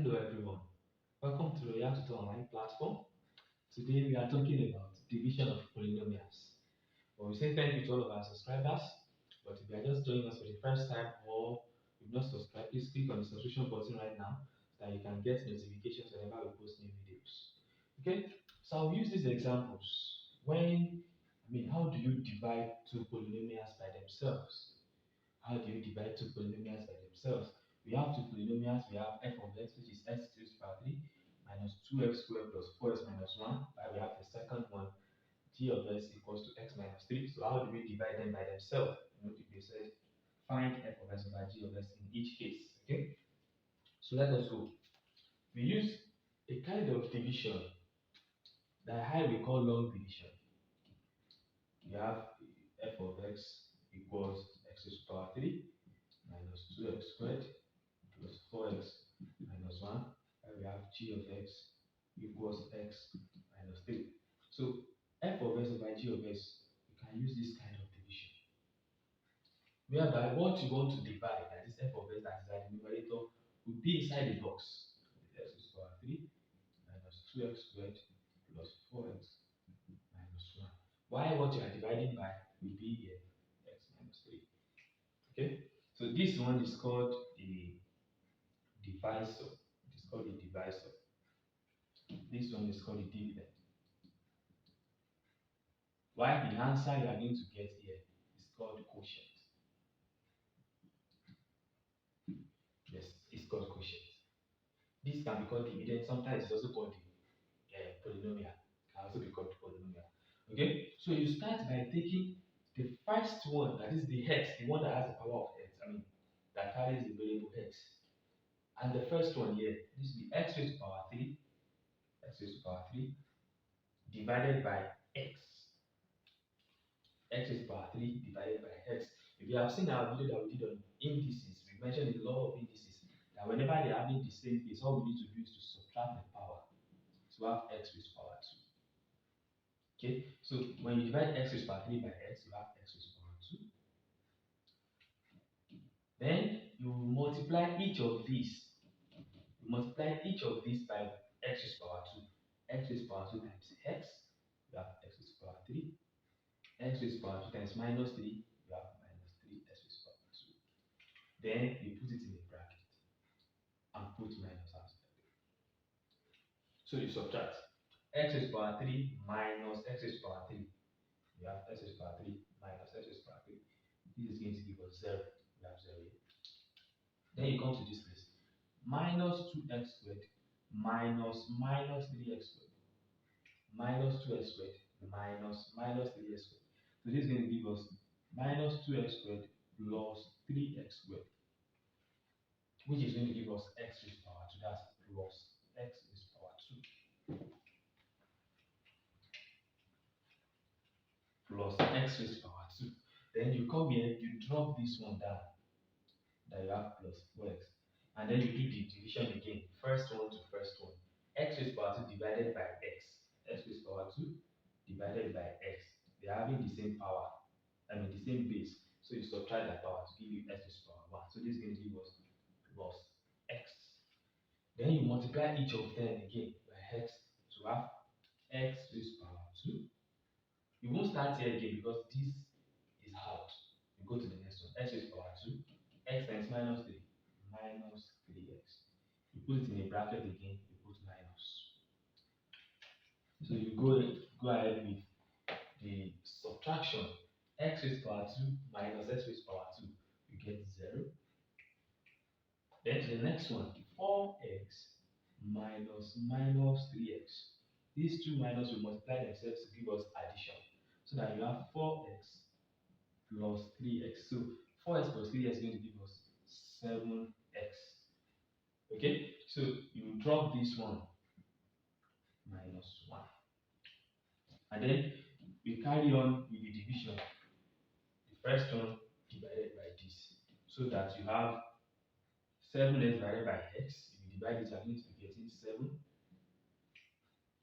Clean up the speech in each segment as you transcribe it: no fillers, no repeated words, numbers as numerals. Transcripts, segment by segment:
Hello everyone, welcome to the Royal Tutor Online platform. Today we are talking about division of polynomials. Well, we say thank you to all of our subscribers, but if you are just joining us for the first time or you've not subscribed, please click on the subscription button right now so that you can get notifications whenever we post new videos. Okay, so I'll use these examples how do you divide two polynomials by themselves? How do you divide two polynomials by themselves? We have two polynomials. We have f of x, which is x raised to the power 3 minus 2x squared plus 4x minus 1. While we have the second one, g of x equals to x minus 3. So how do we divide them by themselves? They said find f of x over g of x in each case. Okay. So let us go. We use a kind of division that we call long division. We have f of x equals x raised to the power 3 minus 2x squared plus 4x minus 1, and we have g of x equals x minus 3. So f of x over g of x, you can use this kind of division. Whereby what you want to divide, that is f of x that is at the numerator, will be inside the box. X is power 3 minus 2x squared plus 4x minus 1. Why what you are dividing by will be here, x minus 3. Okay? So this one is called the divisor. It is called the divisor. This one is called the dividend. While the answer you are going to get here is called quotient. Yes, it's called quotient. This can be called dividend. Sometimes it's also called the polynomial. It can also be called polynomial. Okay, so you start by taking the first one, that is the x, the one that has the power of x. That carries the variable x. And the first one here, this will be x raised to the power 3, x raised to the power 3 divided by x. X raised to the power 3 divided by x. If you have seen our video that we did on indices, we mentioned the law of indices. That whenever they are having the same base, all we need to do is to subtract the power. So we have x raised to the power 2. Okay, so when you divide x raised to the power 3 by x, you have x raised to the power 2. Then you multiply each of these. You multiply each of these by x raised to the power 2. X raised to the power 2 times x, you have x raised to the power 3. X raised to the power 2 times minus 3, you have minus 3x raised to the power 2. Then you put it in a bracket and put minus outside. So you subtract x raised to the power 3 minus x raised to the power 3. You have x raised to the power 3 minus x raised to the power 3. This is going to give us 0. We have 0 here. Then you come to this place. Minus 2x squared minus 3x squared minus 2x squared minus 3x squared. So this is going to give us minus 2x squared plus 3x squared, which is going to give us x raised to the power 2. That's plus x raised to the power 2 plus x raised to the power 2. Then you come here, you drop this one down, that you have plus 4x. And then you do the division again, first one to first one. X raised to the power 2 divided by x. X raised to the power 2 divided by x. They are having the same power, the same base. So you subtract that power to give you x raised to the power 1. So this is going to give us plus x. Then you multiply each of them again by x to have x raised to the power 2. You won't start here again because this is out. You go to the next one. X raised to the power 2. X times minus 3 minus 3x. You put it in a bracket again, you put minus. So you go ahead with the subtraction. X raised to the power 2 minus x raised to the power 2. You get 0. Then to the next one, 4x minus 3x. These two minus will multiply themselves to give us addition. So that you have 4x plus 3x. So 4x plus 3x is going to give us 7x. Okay, so you drop this one minus 1. And then we carry on with the division. The first one divided by this. So that you have 7x divided by x. If you divide it, you are going to be getting 7.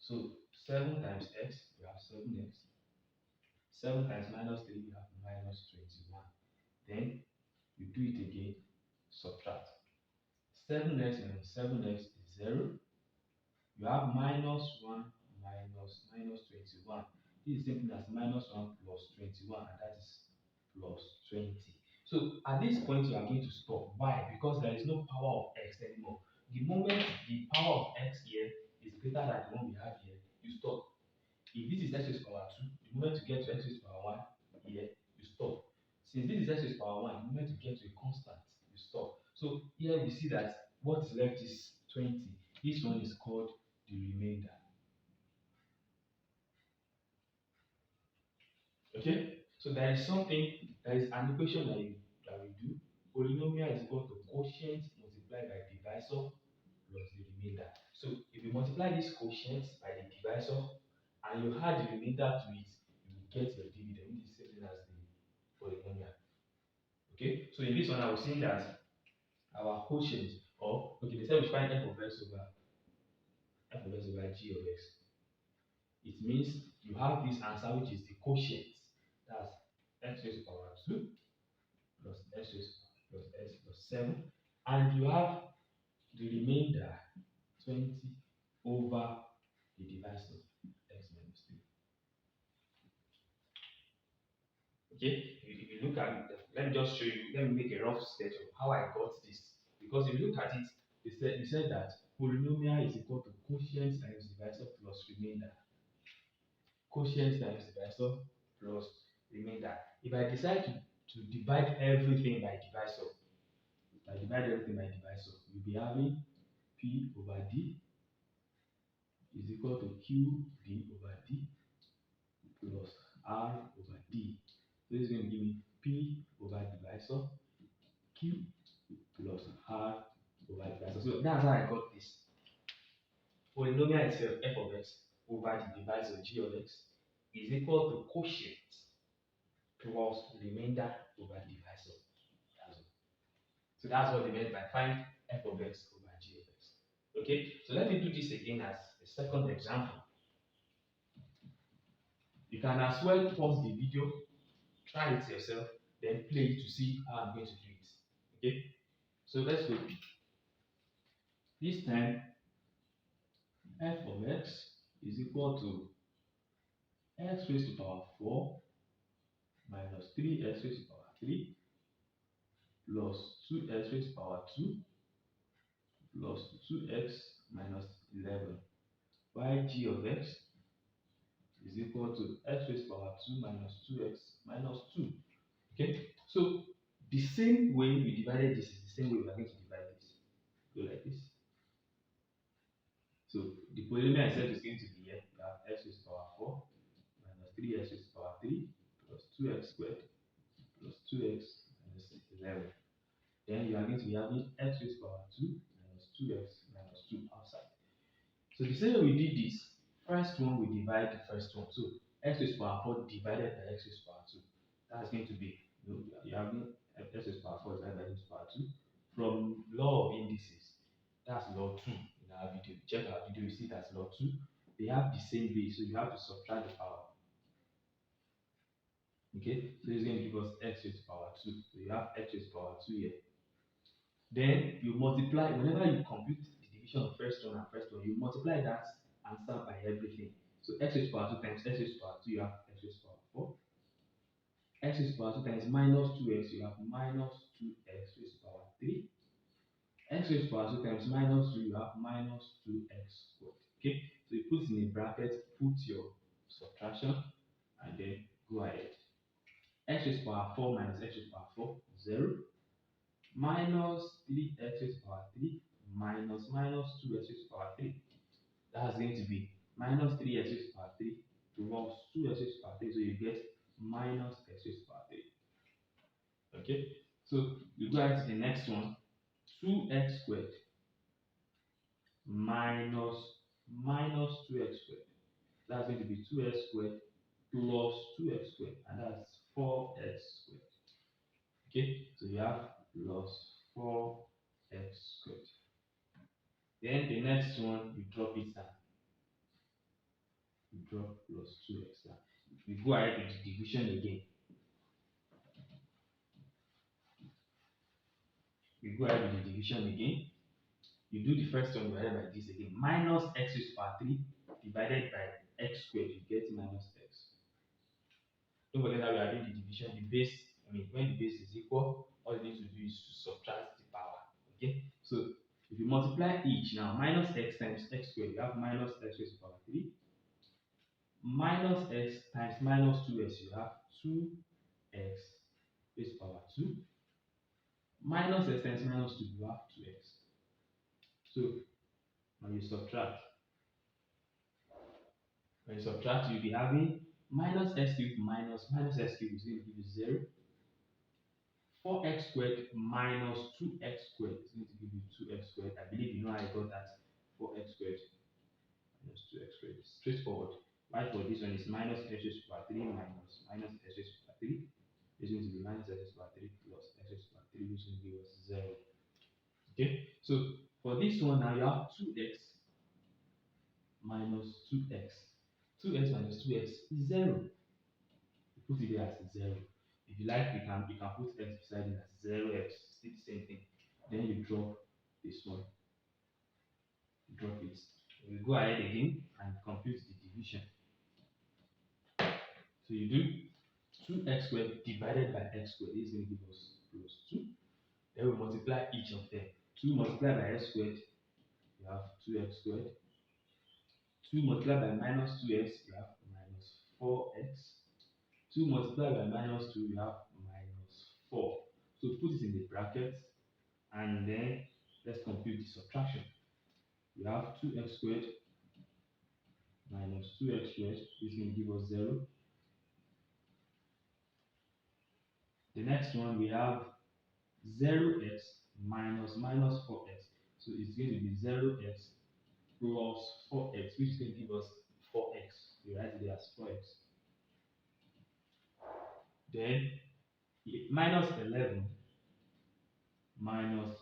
So 7 times x, we have 7x. 7 times minus 3, we have minus 21. Then you do it again, subtract. 7x minus 7x is 0. You have minus 1 minus 21. This is the same thing as minus 1 plus 21, and that is plus 20. So at this point, you are going to stop. Why? Because there is no power of x anymore. The moment the power of x here is greater than the one we have here, you stop. If this is x raised to power 2, the moment you get to x raised to power 1 here, you stop. Since this is x raised to power 1, the moment you get to a constant, you stop. So here we see that what is left is 20. This one is called the remainder. Okay? So there is an equation that we do. Polynomial is equal to quotient multiplied by divisor plus the remainder. So if you multiply this quotient by the divisor and you add the remainder to it, you will get your dividend, which is the same as the polynomial. Okay? So in this one, I was saying that our quotient, or okay, they said we find f of x over g of x. It means you have this answer, which is the quotient. That's x raised to power 2 plus x raised plus x plus 7. And you have the remainder 20 over the divisor x minus 3. Okay, if you look at it, let me just show you, let me make a rough sketch of how I got this. Because if you look at it, we said that polynomial is equal to quotient times divisor plus remainder. Quotient times divisor plus remainder. If I decide to divide everything by divisor, you'll be having P over D is equal to QD over D plus R over D. So this is going to give me P over divisor, Q plus R over divisor. So that's how I got this. Polynomial itself, f of x over the divisor g of x is equal to quotient plus remainder over divisor. So that's what they meant by find f of x over g of x. Okay, so let me do this again as a second example. You can as well pause the video, try it yourself, then play it to see how I'm going to do it. Okay, so let's go. This time, f of x is equal to x raised to power 4 minus 3x raised to power 3 plus 2x raised to power 2 plus 2x minus 11. While g of x is equal to x raised to power 2 minus 2x minus 2. Okay, so the same way we divided this is the same way we are going to divide this. Go like this. So the polynomial itself is going to be here. You have x raised to power 4 minus 3x raised to power 3 plus 2x squared plus 2x minus 11. Then you are going to be having x raised to power 2 minus 2x minus 2 outside. So the same way we did this, first one we divide the first one. So x raised to power 4 divided by x raised to power 2. That's going to be, you have x raised to power 4 divided by x raised to power 2. From law of indices, that's law 2 in our video. Check our video, you see that's law 2. They have the same base, so you have to subtract the power. Okay, so it's going to give us x raised to power 2. So you have x raised to power 2 here. Then you multiply, whenever you compute the division of first one and first one, you multiply that answer by everything. So x raised to power 2 times x raised to power 2, you have x raised to power 4. X raised to power 2 times minus 2x, you have minus 2x raised to power 3. X raised to power 2 times minus 2, you have minus 2x squared. Okay, so you put in a bracket, put your subtraction, and then go ahead. X raised to power 4 minus x raised to power 4, 0. Minus 3x raised to power 3 minus 2x raised to power 3. That's going to be minus 3x raised to power 3 plus 2x raised to power 3. So you get minus x raised to power 3. Okay, so you go ahead to the next one. 2x squared minus 2x squared. That's going to be 2x squared plus 2x squared, and that's 4x squared. Okay, so you have plus 4x squared. Then the next one, you drop it down. You drop plus 2x down. We go ahead with the division again. We go ahead with the division again. You do the first one divided by this again. Minus x raised to power 3 divided by x squared. You get minus x. Don't forget that we are doing the division. The base, when the base is equal, all you need to do is to subtract the power. Okay? So if you multiply each now, minus x times x squared, you have minus x raised to power 3. Minus x times minus 2x, you have 2x raised to power 2. Minus x times minus 2, you have 2x. So when you subtract, you'll be having minus x cubed minus x cubed is going to give you 0. 4x squared minus 2x squared is going to give you 2x squared. I believe you know how I got that. 4x squared minus 2x squared. Straightforward. Why for this one is minus x raised to power 3 minus x raised to power 3 is going to be minus x raised to power 3 plus x raised to power 3, which is going to give us 0. Okay, so for this one now you have 2x minus 2x. 2x minus 2x is 0. You put it there as 0. If you like, you can put x beside it as 0x. Still the same thing. Then you drop this one. Drop it. We go ahead again and compute the division. So you do 2x squared divided by x squared. This is going to give us plus 2. Then we multiply each of them. 2 multiplied by x squared, you have 2x squared. 2 multiplied by minus 2x, you have minus 4x. 2 multiplied by minus 2, you have minus 4. So put it in the bracket, and then let's compute the subtraction. You have 2x squared minus 2x squared, which is going to give us 0. The next one, we have 0x minus 4x. So it's going to be 0x plus 4x, which is going to give us 4x. We write it as 4x. Then minus 11 minus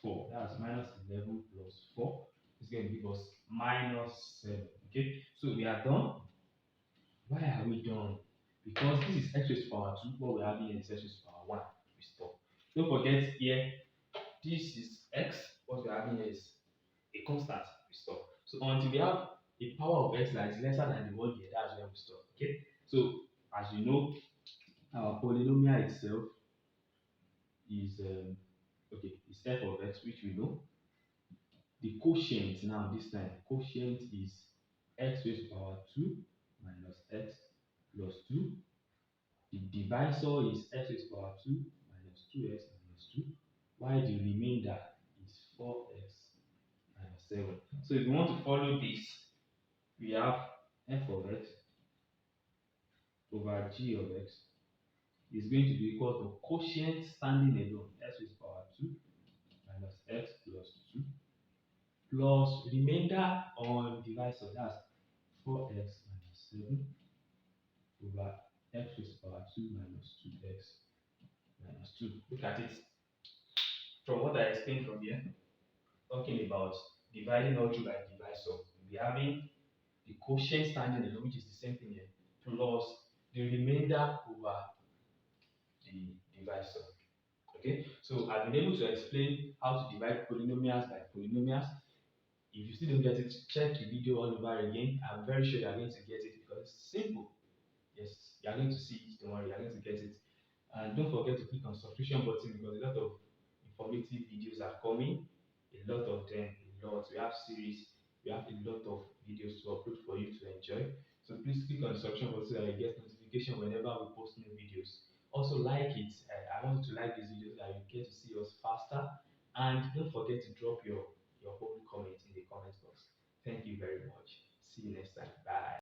4. That's minus 11 plus 4. It's going to give us minus 7. Okay, so we are done. Why are we done? Because this is x raised to power 2. What we have here is x raised to power 1. We stop. Don't forget here, this is x. What we have here is a constant. We stop. So until we have a power of x that is lesser than the one here, that's where we stop. Okay, so as you know, our polynomial itself is it's f of x, which we know. The quotient now, this time, quotient is x raised to power 2 minus x plus 2. The divisor is x raised to power 2 minus 2x minus 2, while the remainder is 4x minus 7. So if you want to follow this, we have f of x over g of x is going to be equal to quotient standing alone, x raised to power 2 minus x plus 2 plus remainder on divisor, that's 4x minus 7 over x raised to power 2 minus 2x minus 2. Look at it. From what I explained from here, talking about dividing all through by divisor, we'll be having the quotient standing alone, which is the same thing here, plus the remainder over the divisor. Okay, so I've been able to explain how to divide polynomials by polynomials. If you still don't get it, check the video all over again. I'm very sure you're going to get it because it's simple. Yes, you're going to see it, don't worry, you're going to get it. And don't forget to click on subscription button because a lot of informative videos are coming. A lot of them, a lot. We have series, we have a lot of videos to upload for you to enjoy. So please click on the subscription button so that you get notification whenever we post new videos. Also like it. I want you to like this video so that you get to see us faster. And don't forget to drop your own comment in the comment box. Thank you very much. See you next time. Bye.